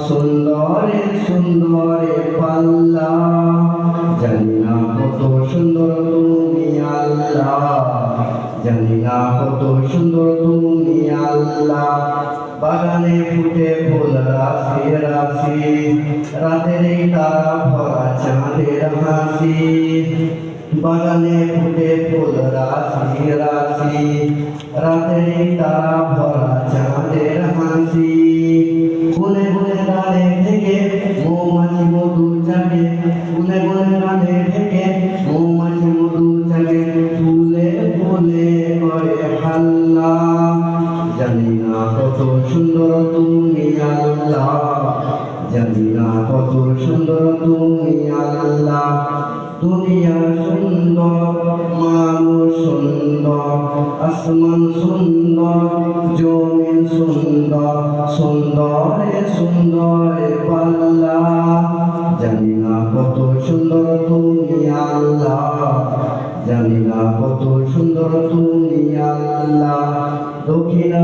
সুন্দরে সুন্দরে পাল্লা, জানি না কত সুন্দর তুমি আল্লাহ, জানি না কত সুন্দর তুমি আল্লাহ। বাগানে ফুটে ফুল রাশি রাশি, রাতের এই তারা ভরা চাঁদের হাসি। বাগানে ফুটে ফুল রাশি রাশি, রাতের এই তারা ভরা চাঁদের হাসি। বনে বনে গানে থেকে মৌমাছি মধু জাগে, বনে বনে গানে থেকে মৌমাছি মধু জাগে, ফুলে ফুলে করে হাল্লা, জানি না কত সুন্দর তুমি আল্লাহ, জানি না কত সুন্দর তুমি আল্লাহ। দুনিয়া সুন্দর, মানুষ সুন্দর, আসমান সুন্দর, জমিন সুন্দর, সুন্দরে সুন্দরে পাল্লা, জানি না কত সুন্দর তুমি আল্লাহ, জানি না কত সুন্দর তুমি আল্লাহ। দক্ষিণা